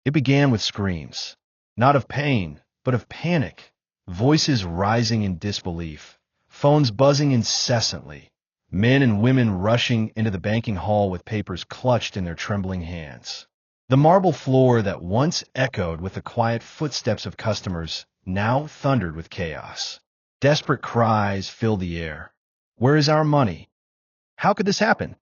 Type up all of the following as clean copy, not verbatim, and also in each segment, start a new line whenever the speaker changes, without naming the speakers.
It began with screams, not of pain, but of panic, voices rising in disbelief, phones buzzing incessantly, men and women rushing into the banking hall with papers clutched in their trembling hands. The marble floor that once echoed with the quiet footsteps of customers now thundered with chaos. Desperate cries filled the air. "Where is our money? How could this happen?"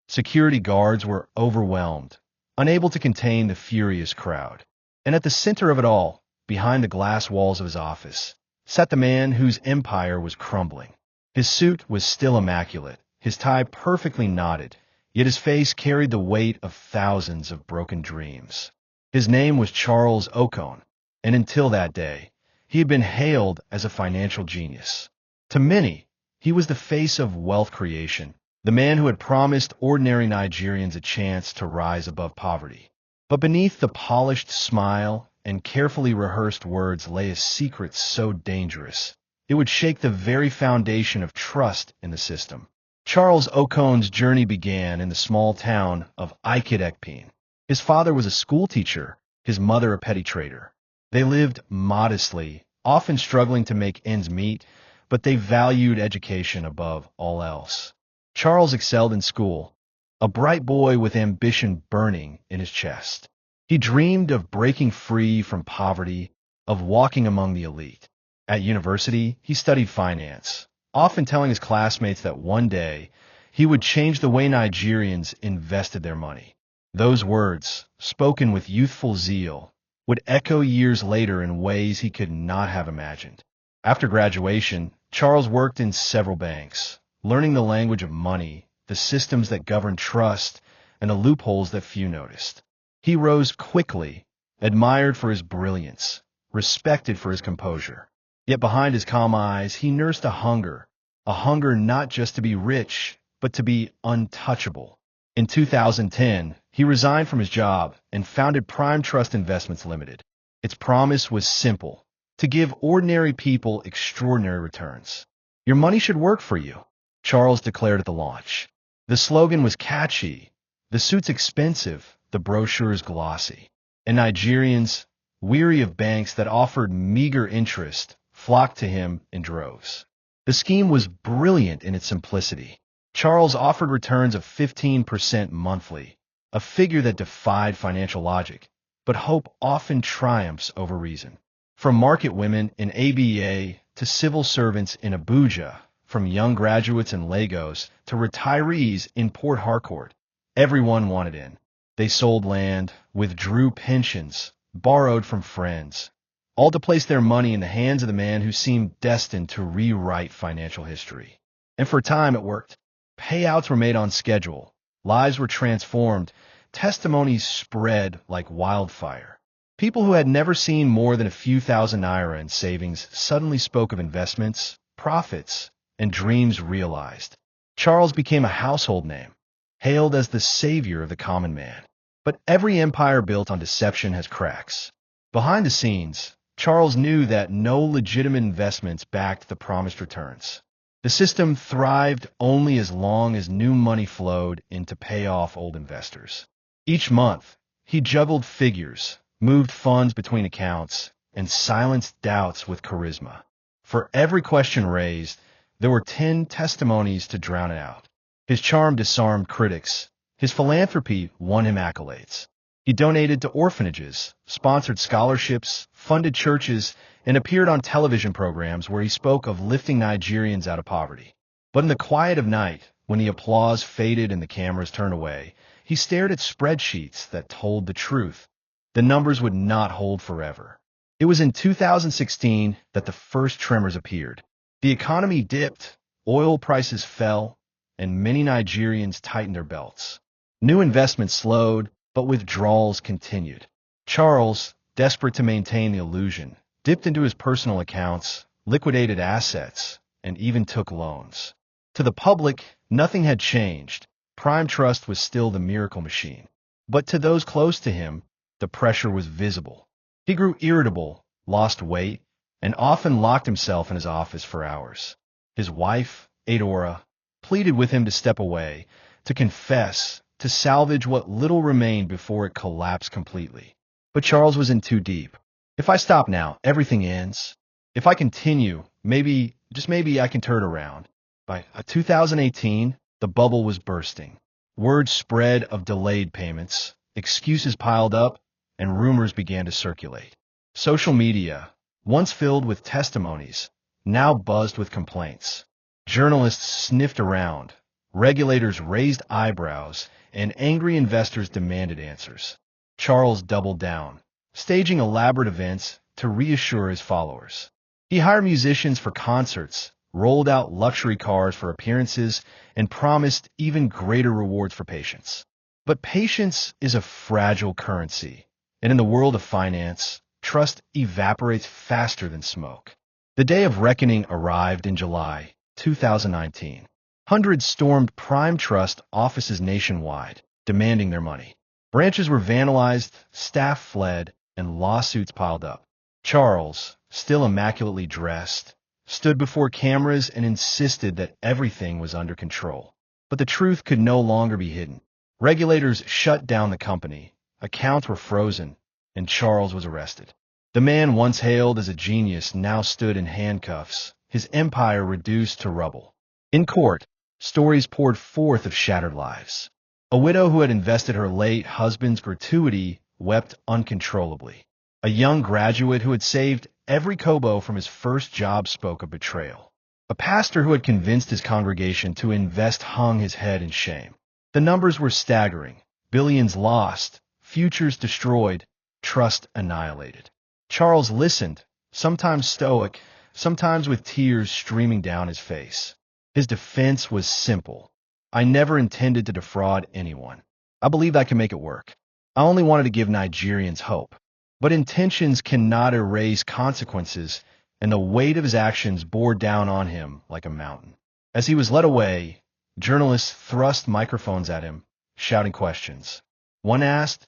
Security guards were overwhelmed, unable to contain the furious crowd. And at the center of it all, behind the glass walls of his office, sat the man whose empire was crumbling. His suit was still immaculate, his tie perfectly knotted, yet his face carried the weight of thousands of broken dreams. His name was Charles Ocone, and until that day, he had been hailed as a financial genius. To many, he was the face of wealth creation, the man who had promised ordinary Nigerians a chance to rise above poverty. But beneath the polished smile and carefully rehearsed words lay a secret so dangerous, it would shake the very foundation of trust in the system. Charles Okone's journey began in the small town of Ikit-Ekpene. His father was a schoolteacher, his mother a petty trader. They lived modestly, often struggling to make ends meet, but they valued education above all else. Charles excelled in school, a bright boy with ambition burning in his chest. He dreamed of breaking free from poverty, of walking among the elite. At university, he studied finance, often telling his classmates that one day he would change the way Nigerians invested their money. Those words, spoken with youthful zeal, would echo years later in ways he could not have imagined. After graduation, Charles worked in several banks, learning the language of money, the systems that govern trust, and the loopholes that few noticed. He rose quickly, admired for his brilliance, respected for his composure. Yet behind his calm eyes, he nursed a hunger not just to be rich, but to be untouchable. In 2010, he resigned from his job and founded Prime Trust Investments Limited. Its promise was simple: to give ordinary people extraordinary returns. "Your money should work for you," Charles declared at the launch. The slogan was catchy, the suits expensive, the brochures glossy. And Nigerians, weary of banks that offered meager interest, flocked to him in droves. The scheme was brilliant in its simplicity. Charles offered returns of 15% monthly, a figure that defied financial logic, but hope often triumphs over reason. From market women in ABA to civil servants in Abuja, from young graduates in Lagos to retirees in Port Harcourt, everyone wanted in. They sold land, withdrew pensions, borrowed from friends, all to place their money in the hands of the man who seemed destined to rewrite financial history. And for a time it worked. Payouts were made on schedule, lives were transformed, testimonies spread like wildfire. People who had never seen more than a few thousand naira in savings suddenly spoke of investments, profits, and dreams realized. Charles became a household name, hailed as the savior of the common man. But every empire built on deception has cracks. Behind the scenes, Charles knew that no legitimate investments backed the promised returns. The system thrived only as long as new money flowed in to pay off old investors. Each month, he juggled figures, moved funds between accounts, and silenced doubts with charisma. For every question raised, there were 10 testimonies to drown it out. His charm disarmed critics. His philanthropy won him accolades. He donated to orphanages, sponsored scholarships, funded churches, and appeared on television programs where he spoke of lifting Nigerians out of poverty. But in the quiet of night, when the applause faded and the cameras turned away, he stared at spreadsheets that told the truth. The numbers would not hold forever. It was in 2016 that the first tremors appeared. The economy dipped, oil prices fell, and many Nigerians tightened their belts. New investments slowed, but withdrawals continued. Charles, desperate to maintain the illusion, dipped into his personal accounts, liquidated assets, and even took loans. To the public, nothing had changed. Prime Trust was still the miracle machine. But to those close to him, the pressure was visible. He grew irritable, lost weight, and often locked himself in his office for hours. His wife, Adora, pleaded with him to step away, to confess, to salvage what little remained before it collapsed completely. But Charles was in too deep. If I stop now, everything ends. If I continue, maybe, just maybe I can turn around. By 2018, the bubble was bursting. Word spread of delayed payments, excuses piled up, and rumors began to circulate. Social media, once filled with testimonies, now buzzed with complaints. Journalists sniffed around, regulators raised eyebrows, and angry investors demanded answers. Charles doubled down, staging elaborate events to reassure his followers. He hired musicians for concerts, rolled out luxury cars for appearances, and promised even greater rewards for patience. But patience is a fragile currency, and in the world of finance, trust evaporates faster than smoke. The day of reckoning arrived in July 2019. Hundreds stormed Prime Trust offices nationwide, demanding their money. Branches were vandalized, staff fled, and lawsuits piled up. Charles, still immaculately dressed, stood before cameras and insisted that everything was under control. But the truth could no longer be hidden. Regulators shut down the company, accounts were frozen, and Charles was arrested. The man once hailed as a genius now stood in handcuffs, his empire reduced to rubble. In court, stories poured forth of shattered lives. A widow who had invested her late husband's gratuity wept uncontrollably. A young graduate who had saved every kobo from his first job spoke of betrayal. A pastor who had convinced his congregation to invest hung his head in shame. The numbers were staggering. Billions lost, futures destroyed, trust annihilated. Charles listened, sometimes stoic, sometimes with tears streaming down his face. His defense was simple. I never intended to defraud anyone. I believed I could make it work. I only wanted to give Nigerians hope. But intentions cannot erase consequences, and the weight of his actions bore down on him like a mountain. As he was led away, journalists thrust microphones at him, shouting questions. One asked,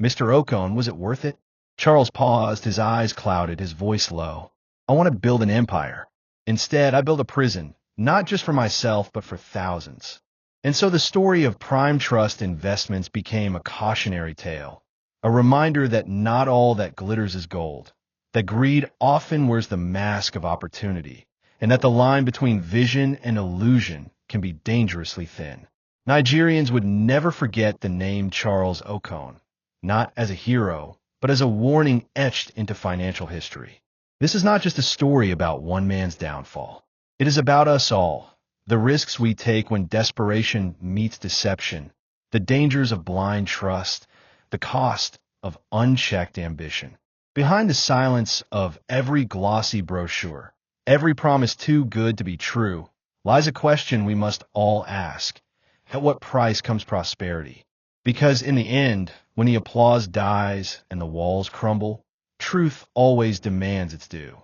"Mr. Okon, was it worth it?" Charles paused, his eyes clouded, his voice low. "I want to build an empire. Instead, I build a prison, not just for myself, but for thousands." And so the story of Prime Trust investments became a cautionary tale, a reminder that not all that glitters is gold, that greed often wears the mask of opportunity, and that the line between vision and illusion can be dangerously thin. Nigerians would never forget the name Charles Okon, not as a hero, but as a warning etched into financial history. This is not just a story about one man's downfall. It is about us all, the risks we take when desperation meets deception, the dangers of blind trust, the cost of unchecked ambition. Behind the silence of every glossy brochure, every promise too good to be true, lies a question we must all ask. At what price comes prosperity? Because in the end, when the applause dies and the walls crumble, truth always demands its due.